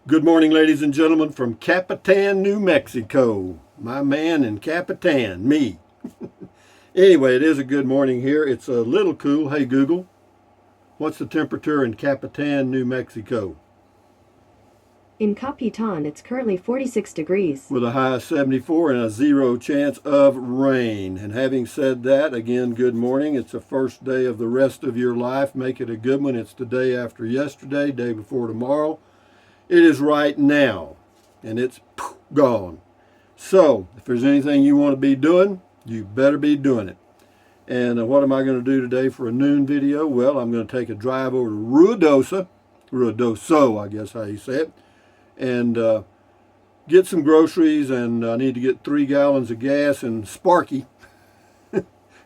Good morning, ladies and gentlemen, from Capitan, New Mexico. My man in Capitan, me. Anyway, it is a good morning here. It's a little cool. Hey, Google, what's the temperature in Capitan, New Mexico? In Capitan, it's currently 46 degrees. With a high of 74 and a 0 chance of rain. And having said that, again, good morning. It's the first day of the rest of your life. Make it a good one. It's the day after yesterday, day before tomorrow. It is right now, and it's gone. So, if there's anything you want to be doing, you better be doing it. And what am I going to do today for a noon video? Well, I'm going to take a drive over to Ruidoso, I guess how you say it, and get some groceries, and I need to get 3 gallons of gas and Sparky.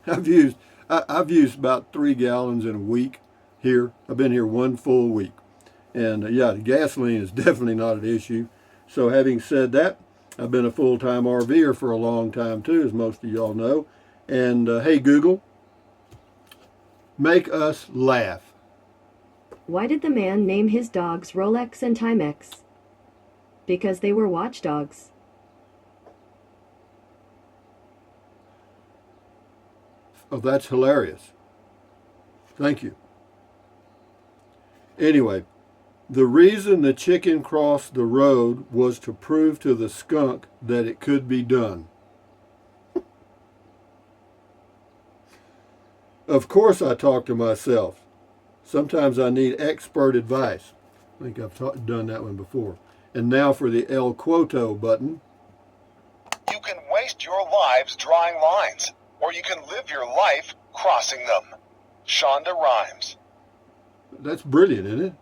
I've used about 3 gallons in a week here. I've been here one full week. And yeah, the gasoline is definitely not an issue. So having said that, I've been a full-time RVer for a long time too, as most of y'all know. And hey, Google, make us laugh. Why did the man name his dogs Rolex and Timex? Because they were watchdogs. Oh, that's hilarious. Thank you. Anyway, the reason the chicken crossed the road was to prove to the skunk that it could be done. Of course I talk to myself. Sometimes I need expert advice. I think I've done that one before. And now for the El Quoto button. You can waste your lives drawing lines, or you can live your life crossing them. Shonda Rhimes. That's brilliant, isn't it?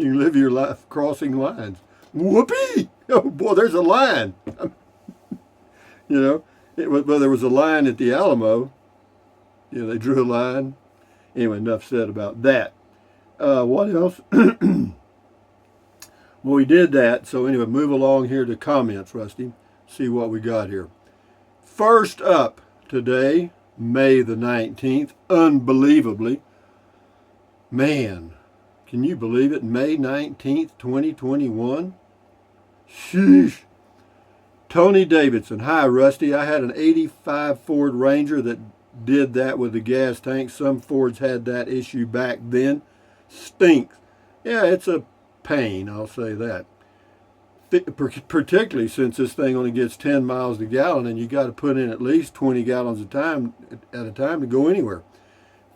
You live your life crossing lines. Whoopee! Oh boy, there's a line. Well, there was a line at the Alamo. They drew a line. Anyway, enough said about that. What else? Well, we did that. So anyway, move along here to comments, Rusty. See what we got here. First up today, May the 19th, unbelievably. Man, can you believe it? May 19th, 2021? Sheesh. Tony Davidson. Hi, Rusty. I had an 85 Ford Ranger that did that with the gas tank. Some Fords had that issue back then. Stinks. Yeah, it's a pain, I'll say that. Particularly since this thing only gets 10 miles a gallon and you got to put in at least 20 gallons at a time to go anywhere.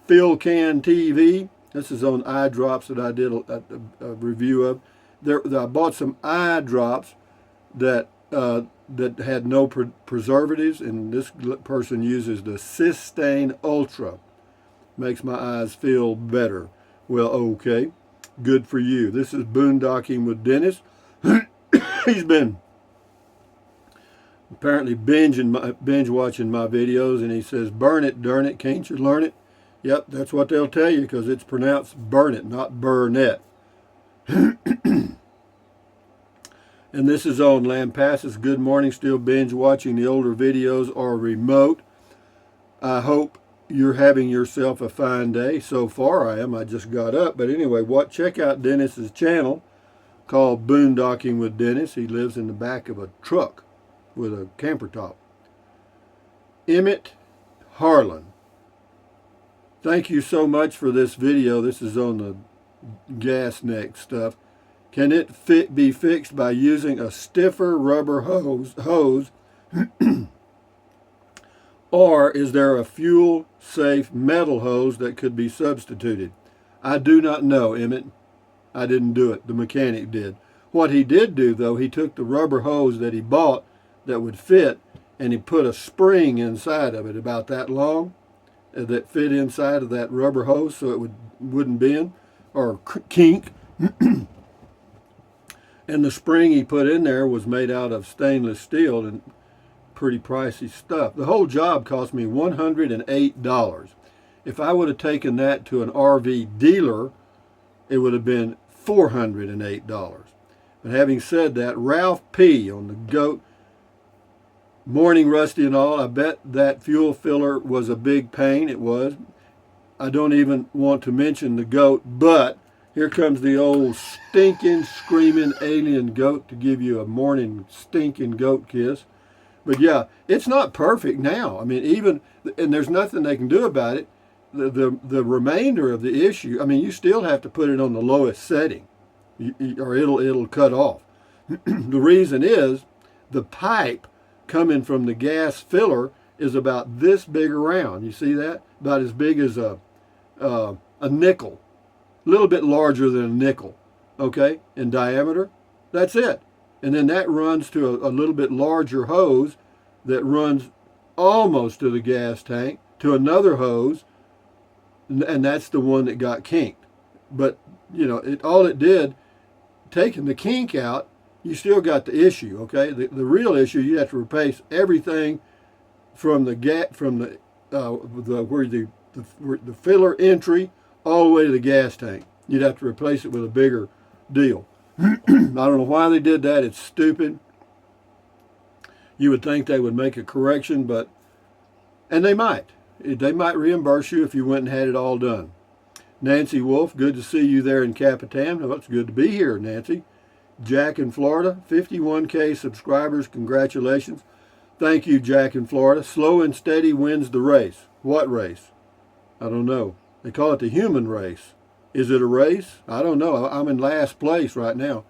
Phil Can TV. This is on eye drops that I did a review of. I bought some eye drops that had no preservatives, and this person uses the Systane Ultra. Makes my eyes feel better. Well, okay, good for you. This is Boondocking with Dennis. He's been apparently binge watching my videos, and he says, "Burn it, darn it, can't you learn it?" Yep, that's what they'll tell you because it's pronounced burn it, not Burnett. And this is on Lampasas. Good morning, still binge watching the older videos or remote. I hope you're having yourself a fine day. So far I am. I just got up. But anyway, check out Dennis's channel called Boondocking with Dennis. He lives in the back of a truck with a camper top. Emmett Harlan. Thank you so much for this video. This is on the gas neck stuff. Can it be fixed by using a stiffer rubber hose or is there a fuel-safe metal hose that could be substituted? I do not know, Emmett. I didn't do it. The mechanic did. What he did do, though, he took the rubber hose that he bought that would fit and he put a spring inside of it about that long that fit inside of that rubber hose so it wouldn't bend or kink. And the spring he put in there was made out of stainless steel and pretty pricey stuff. The whole job cost me $108. If I would have taken that to an RV dealer, it would have been $408. But having said that, Ralph P. on the GOAT. Morning, Rusty and all. I bet that fuel filler was a big pain. It was. I don't even want to mention the GOAT, but Here comes the old stinking, screaming alien goat to give you a morning stinking goat kiss. But yeah, it's not perfect now. I mean, and there's nothing they can do about it. The remainder of the issue, I mean, you still have to put it on the lowest setting, or it'll cut off. The reason is the pipe coming from the gas filler is about this big around. You see that? About as big as a nickel, a little bit larger than a nickel, okay, in diameter. That's it. And then that runs to a little bit larger hose that runs almost to the gas tank, to another hose, and that's the one that got kinked. But, you know, all it did, taking the kink out, you still got the issue, okay? The real issue, you have to replace everything from the filler entry all the way to the gas tank. You'd have to replace it with a bigger deal. I don't know why they did that. It's stupid. You would think they would make a correction, and they might. They might reimburse you if you went and had it all done. Nancy Wolf, good to see you there in Capitan. Well, it's good to be here, Nancy. Jack in Florida, 51K subscribers. Congratulations. Thank you, Jack in Florida. Slow and steady wins the race. What race? I don't know. They call it the human race. Is it a race? I don't know. I'm in last place right now.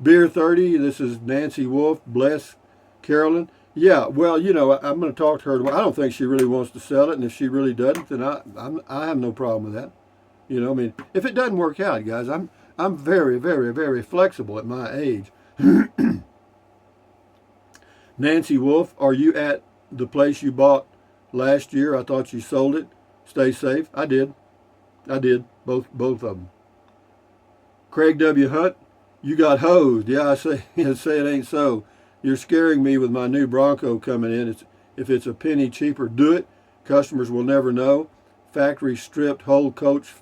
Beer 30, this is Nancy Wolf. Bless Carolyn. Yeah, well, you know, I'm going to talk to her. I don't think she really wants to sell it, and if she really doesn't, then I have no problem with that. You know, I mean, if it doesn't work out, guys, I'm very, very, very flexible at my age. Nancy Wolf, are you at the place you bought last year? I thought you sold it. Stay safe. I did. Both of them. Craig W. Hunt, you got hosed. Yeah, I say it ain't so. You're scaring me with my new Bronco coming in. If it's a penny cheaper, do it. Customers will never know. Factory stripped whole coach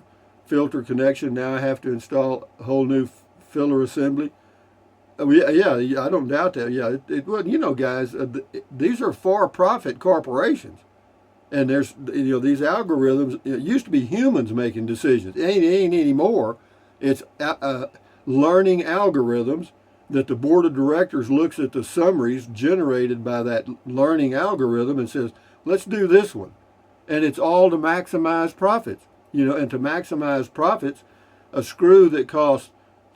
filter connection. Now I have to install a whole new filler assembly. Yeah, I don't doubt that. Yeah, well, you know, guys, these are for-profit corporations. And there's, you know, these algorithms, it used to be humans making decisions. It ain't anymore. It's learning algorithms that the board of directors looks at the summaries generated by that learning algorithm and says, let's do this one. And it's all to maximize profits. You know, and to maximize profits, a screw that costs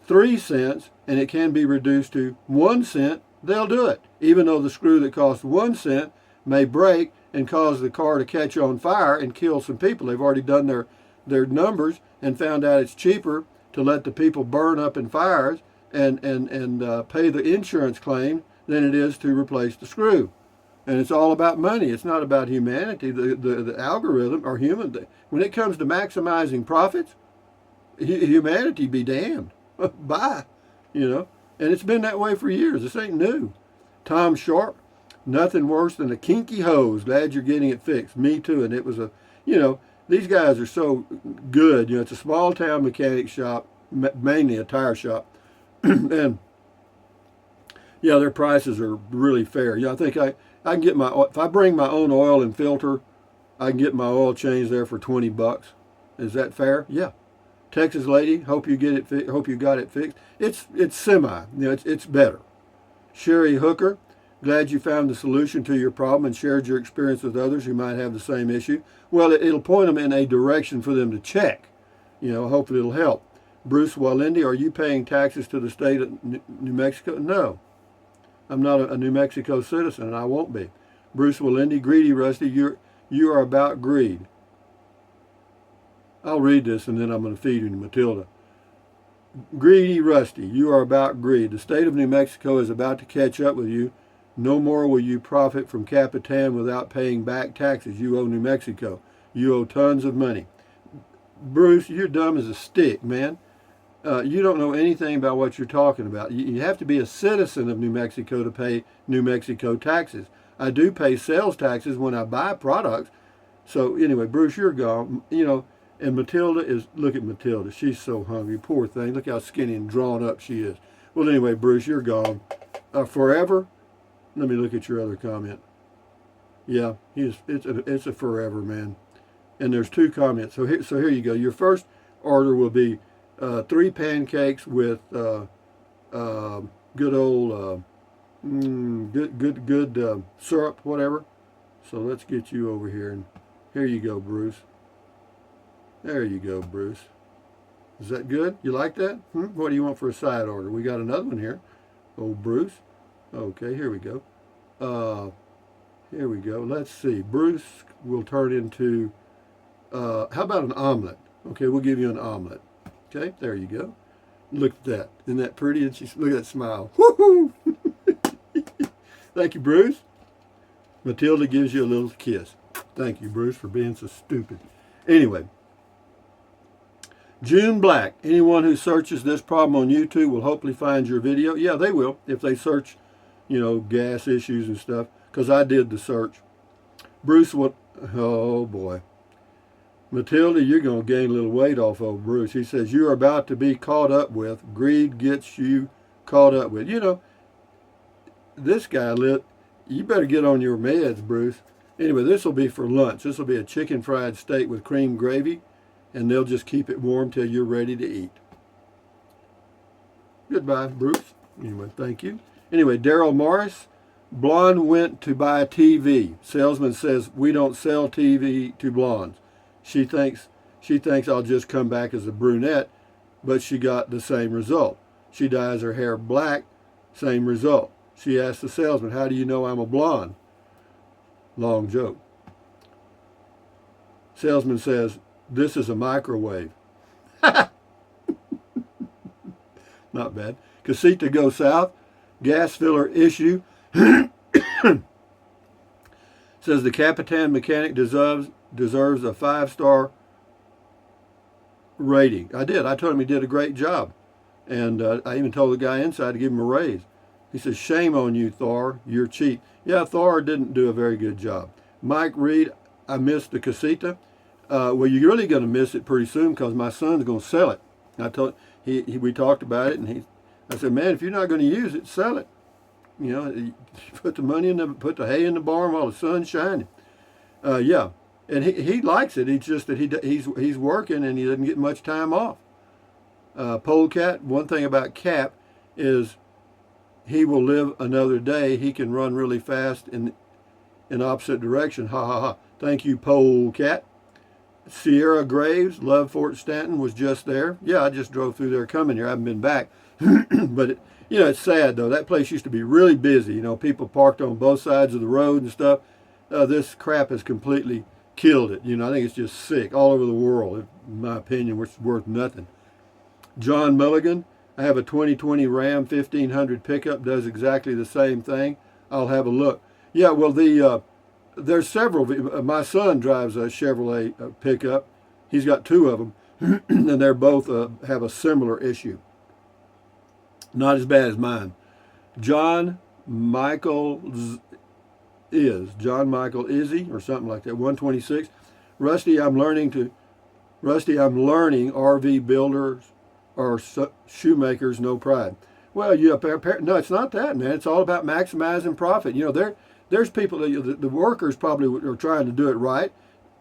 3 cents and it can be reduced to 1 cent, they'll do it. Even though the screw that costs 1 cent may break and cause the car to catch on fire and kill some people. They've already done their numbers and found out it's cheaper to let the people burn up in fires and pay the insurance claim than it is to replace the screw. And it's all about money. It's not about humanity. The algorithm or human, when it comes to maximizing profits, humanity be damned. Bye. You know, and it's been that way for years. This ain't new. Tom Sharp, nothing worse than a kinky hose. Glad you're getting it fixed. Me too. And it was you know, these guys are so good. You know, it's a small town mechanic shop, mainly a tire shop. And yeah, their prices are really fair. Yeah, I think I can get if I bring my own oil and filter, I can get my oil changed there for $20. Is that fair? Yeah. Texas lady, hope you get it. Hope you got it fixed. It's semi. You know, it's better. Sherry Hooker, glad you found the solution to your problem and shared your experience with others who might have the same issue. Well, it'll point them in a direction for them to check. You know, hopefully it'll help. Bruce Wallendy, are you paying taxes to the state of New Mexico? No. I'm not a New Mexico citizen, and I won't be. Bruce Wallendy, greedy Rusty, you are about greed. I'll read this, and then I'm going to feed you to Matilda. Greedy Rusty, you are about greed. The state of New Mexico is about to catch up with you. No more will you profit from Capitan without paying back taxes. You owe New Mexico. You owe tons of money. Bruce, you're dumb as a stick, man. You don't know anything about what you're talking about. You have to be a citizen of New Mexico to pay New Mexico taxes. I do pay sales taxes when I buy products. So anyway, Bruce, you're gone. You know, and Matilda look at Matilda. She's so hungry. Poor thing. Look how skinny and drawn up she is. Well, anyway, Bruce, you're gone. Forever? Let me look at your other comment. Yeah, it's a forever, man. And there's 2 comments. So here you go. Your first order will be 3 pancakes with good old good syrup, whatever. So let's get you over here, and here you go, Bruce. There you go, Bruce. Is that good? You like that? What do you want for a side order? We got another one here. Oh, Bruce. Okay, here we go. Here we go. Let's see. Bruce will turn into, how about an omelet? Okay, we'll give you an omelet. Okay, there you go. Look at that. Isn't that pretty? And she's, look at that smile. Woohoo! Thank you, Bruce. Matilda gives you a little kiss. Thank you, Bruce, for being so stupid. Anyway, June Black. Anyone who searches this problem on YouTube will hopefully find your video. Yeah, they will if they search, gas issues and stuff, because I did the search. Bruce, what? Oh, boy. Matilda, you're going to gain a little weight off of Bruce. He says, you're about to be caught up with. Greed gets you caught up with. This guy you better get on your meds, Bruce. Anyway, this will be for lunch. This will be a chicken fried steak with cream gravy, and they'll just keep it warm till you're ready to eat. Goodbye, Bruce. Anyway, thank you. Anyway, Daryl Morris. Blonde went to buy a TV. Salesman says, we don't sell TV to blondes. She thinks I'll just come back as a brunette, but she got the same result. She dyes her hair black, same result. She asked the salesman, how do you know I'm a blonde? Long joke. Salesman says, this is a microwave. Not bad. Casita go south. Gas filler issue. Says the Capitan mechanic deserves a 5-star rating. I did. I told him he did a great job. And I even told the guy inside to give him a raise. He says, shame on you, Thor. You're cheap. Yeah, Thor didn't do a very good job. Mike Reed, I missed the Casita. Well, you're really going to miss it pretty soon because my son's going to sell it. We talked about it, and I said, man, if you're not going to use it, sell it. Put the money put the hay in the barn while the sun's shining. Yeah, and he likes it. It's just that he's working and he doesn't get much time off. Polecat. One thing about Cap is he will live another day. He can run really fast in opposite direction. Ha ha ha. Thank you, Polecat. Sierra Graves, love Fort Stanton, was just there. Yeah, I just drove through there coming here. I haven't been back. But, it's sad, though. That place used to be really busy. People parked on both sides of the road and stuff. This crap has completely killed it. I think it's just sick all over the world, in my opinion, which is worth nothing. John Mulligan, I have a 2020 Ram 1500 pickup, does exactly the same thing. I'll have a look. Yeah, well, there's several. My son drives a Chevrolet pickup. He's got 2 of them, and they're both have a similar issue. Not as bad as mine. John Michael Izzy or something like that. 126. Rusty, I'm learning RV builders or shoemakers no pride. Well, no, it's not that, man. It's all about maximizing profit. There's people, the workers probably are trying to do it right,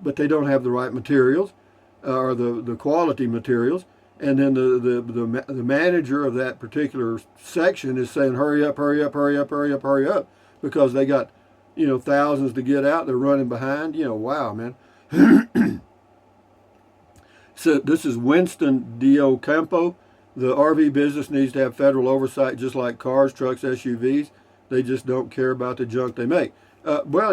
but they don't have the right materials or the quality materials. And then the manager of that particular section is saying, hurry up, hurry up, hurry up, hurry up, hurry up, because they got, thousands to get out. They're running behind. Wow, man. So this is Winston Diocampo. The RV business needs to have federal oversight, just like cars, trucks, SUVs. They just don't care about the junk they make. Well,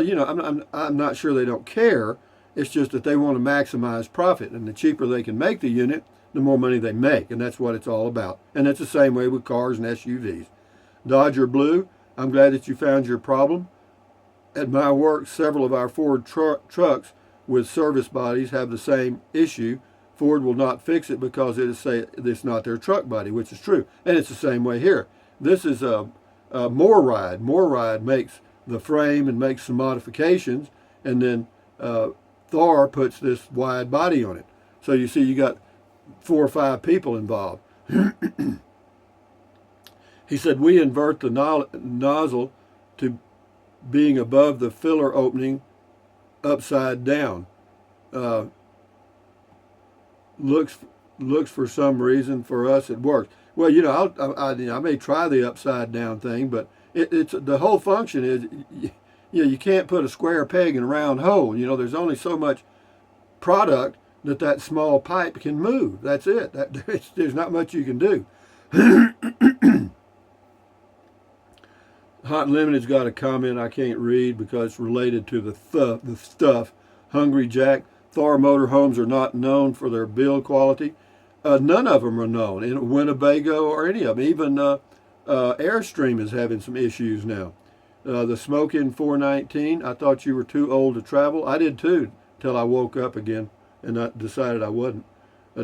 I'm not sure they don't care. It's just that they want to maximize profit, and the cheaper they can make the unit, the more money they make, and that's what it's all about. And it's the same way with cars and SUVs. Dodger Blue, I'm glad that you found your problem. At my work, several of our Ford trucks with service bodies have the same issue. Ford will not fix it because it's not their truck body, which is true. And it's the same way here. This is MoreRide. MoreRide makes the frame and makes some modifications, and then Thor puts this wide body on it. So you see, you got 4 or 5 people involved. He said, we invert the nozzle to being above the filler opening upside down. Looks looks for some reason. For us, it works. Well, you know, I may try the upside down thing, but it's the whole function is, you know, you can't put a square peg in a round hole. You know, there's only so much product that small pipe can move. That's it. There's not much you can do. Hot Limited's got a comment I can't read because it's related to the stuff. Hungry Jack, Thor motorhomes are not known for their build quality. None of them are known in Winnebago or any of them. Even Airstream is having some issues now. The Smokin' 419, I thought you were too old to travel. I did too, till I woke up again and I decided I wasn't.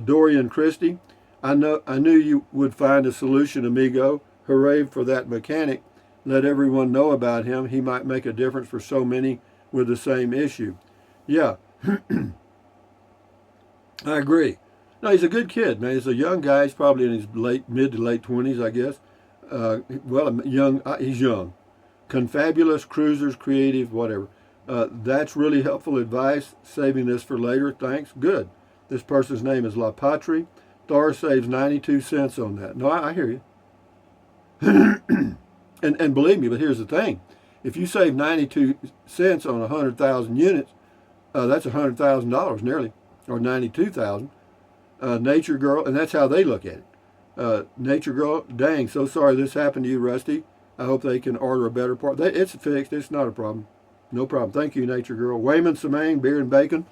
Dorian Christie, I knew you would find a solution, amigo. Hooray for that mechanic. Let everyone know about him. He might make a difference for so many with the same issue. Yeah, I agree. No, he's a good kid, man. He's a young guy. He's probably in his mid to late 20s, I guess. He's young. Confabulous, cruisers, creative, whatever. That's really helpful advice. Saving this for later. Thanks. Good. This person's name is La Patrie. Thor saves 92 cents on that. No, I hear you. And believe me, but here's the thing. If you save 92 cents on 100,000 units, that's $100,000 nearly, or 92,000. Nature Girl, and that's how they look at it. Nature Girl, dang, so sorry this happened to you, Rusty. I hope they can order a better part. It's fixed. It's not a problem. No problem. Thank you, Nature Girl. Wayman Samang, beer and bacon.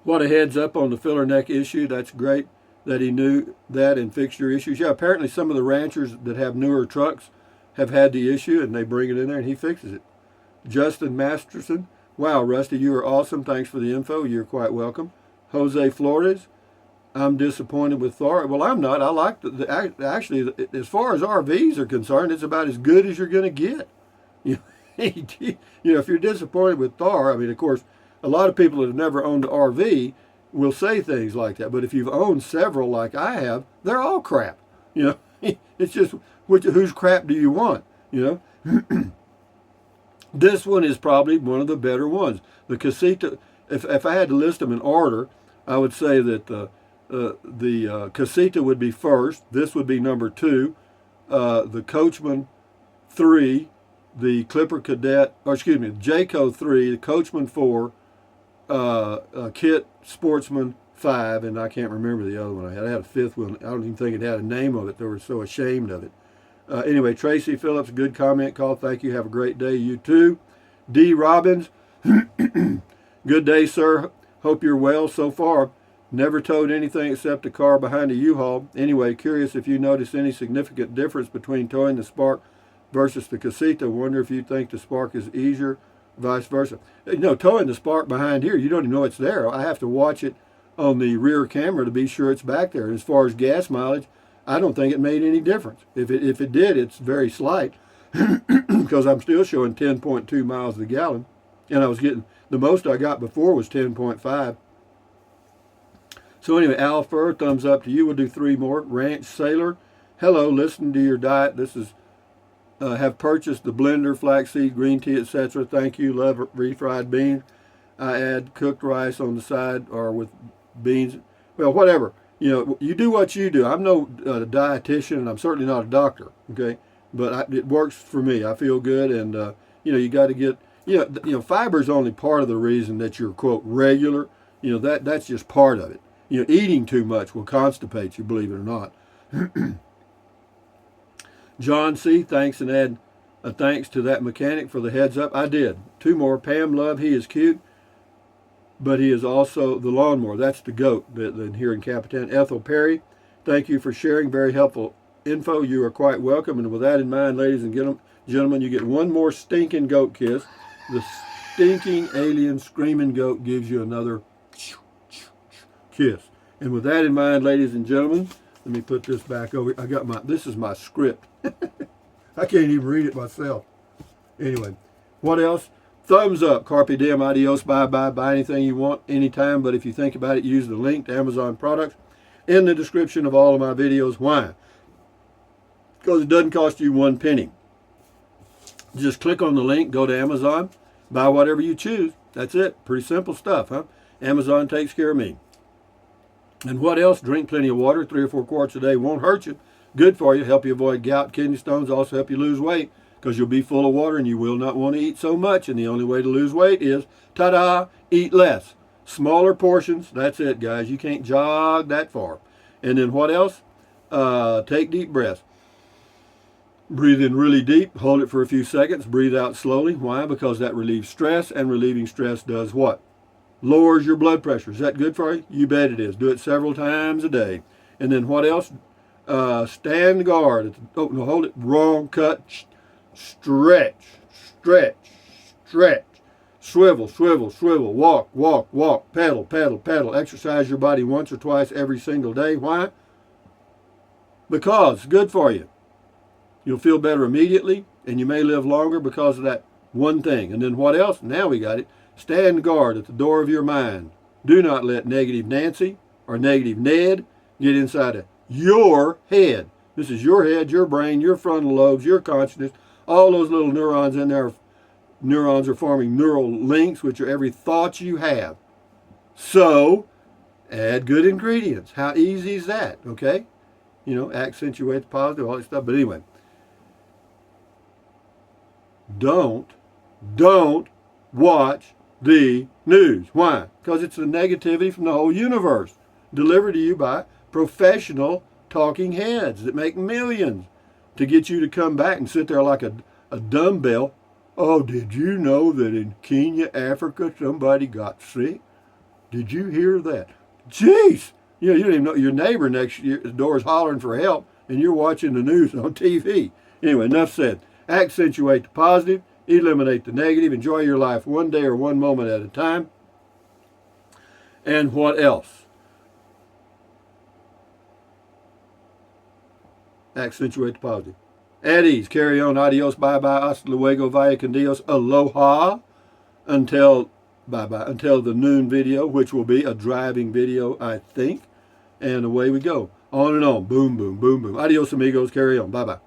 What a heads up on the filler neck issue. That's great that he knew that and fixed your issues. Yeah, apparently some of the ranchers that have newer trucks have had the issue and they bring it in there and he fixes it. Justin Masterson. Wow, Rusty, you are awesome. Thanks for the info. You're quite welcome. Jose Flores. I'm disappointed with Thor. Well, I'm not. I like actually, as far as RVs are concerned, it's about as good as you're going to get. You know, if you're disappointed with Thor, I mean, of course, a lot of people that have never owned an RV will say things like that. But if you've owned several like I have, they're all crap. You know, it's just whose crap do you want? You know, this one is probably one of the better ones. The Casita. If I had to list them in order, I would say that the Casita would be first. This would be number 2. The Coachman 3, the Clipper Cadet, or excuse me, Jayco 3, the Coachman 4, Kit Sportsman 5, and I can't remember the other one. I had a 5th one. I don't even think it had a name of it. They were so ashamed of it. Anyway, Tracy Phillips, good comment call. Thank you. Have a great day. You too. D. Robbins, good day, sir. Hope you're well so far. Never towed anything except a car behind a U-Haul. Anyway, curious if you notice any significant difference between towing the Spark versus the Casita. Wonder if you think the Spark is easier, vice versa. You know, towing the Spark behind here, you don't even know it's there. I have to watch it on the rear camera to be sure it's back there. And as far as gas mileage, I don't think it made any difference. If it did, it's very slight because I'm still showing 10.2 miles a gallon. And I was getting, the most I got before was 10.5. So anyway, Al Fur, thumbs up to you. We'll do 3 more. Ranch Sailor, hello, listen to your diet. This is, have purchased the blender, flaxseed, green tea, etc. Thank you, love refried beans. I add cooked rice on the side or with beans. Well, whatever. You know, you do what you do. I'm no dietitian, and I'm certainly not a doctor, okay? But it works for me. I feel good, and, you know, you got to get, you know, fiber is only part of the reason that you're, quote, regular. You know, that's just part of it. You know, eating too much will constipate you, believe it or not. John C., thanks, and add a thanks to that mechanic for the heads up. I did. 2 more. Pam Love, he is cute, but he is also the lawnmower. That's the goat here in Capitan. Ethel Perry, thank you for sharing. Very helpful info. You are quite welcome. And with that in mind, ladies and gentlemen, you get 1 more stinking goat kiss. The stinking alien screaming goat gives you another kiss. And with that in mind, ladies and gentlemen, let me put this back over. This is my script. I can't even read it myself. Anyway, what else? Thumbs up. Carpe diem, adios, bye-bye. Buy anything you want, anytime. But if you think about it, use the link to Amazon products in the description of all of my videos. Why? Because it doesn't cost you 1 penny. Just click on the link, go to Amazon, buy whatever you choose. That's it. Pretty simple stuff, huh? Amazon takes care of me. And what else? Drink plenty of water. 3 or 4 quarts a day won't hurt you. Good for you. Help you avoid gout, kidney stones. Also help you lose weight because you'll be full of water and you will not want to eat so much. And the only way to lose weight is, ta-da, eat less. Smaller portions. That's it, guys. You can't jog that far. And then what else? Take deep breaths. Breathe in really deep. Hold it for a few seconds. Breathe out slowly. Why? Because that relieves stress. And relieving stress does what? Lowers your blood pressure. Is that good for you? You bet it is. Do it several times a day. And then what else? Stand guard. Oh, no, hold it. Wrong. Cut. Stretch. Stretch. Stretch. Swivel, swivel, swivel. Walk, walk, walk. Pedal, pedal, pedal. Exercise your body once or twice every single day. Why? Because it's good for you. You'll feel better immediately, and you may live longer because of that one thing. And then what else? Now we got it. Stand guard at the door of your mind. Do not let negative Nancy or negative Ned get inside of your head. This is your head, your brain, your frontal lobes, your consciousness. All those little neurons in there, neurons are forming neural links, which are every thought you have. So, add good ingredients. How easy is that? Okay? You know, accentuate the positive, all that stuff. But anyway, don't watch the news. Why? Because it's the negativity from the whole universe delivered to you by professional talking heads that make millions to get you to come back and sit there like a dumbbell. Oh, did you know that in Kenya, Africa, somebody got sick? Did you hear that? Jeez! You know, you don't even know your neighbor next door is hollering for help, and you're watching the news on TV. Anyway, enough said. Accentuate the positive, eliminate the negative, enjoy your life one day or one moment at a time. And what else? Accentuate the positive. At ease, carry on, adios, bye-bye, hasta luego, vaya con Dios, aloha, until bye-bye, until the noon video, which will be a driving video, I think. And away we go. On and on. Boom, boom, boom, boom. Adios, amigos. Carry on. Bye-bye.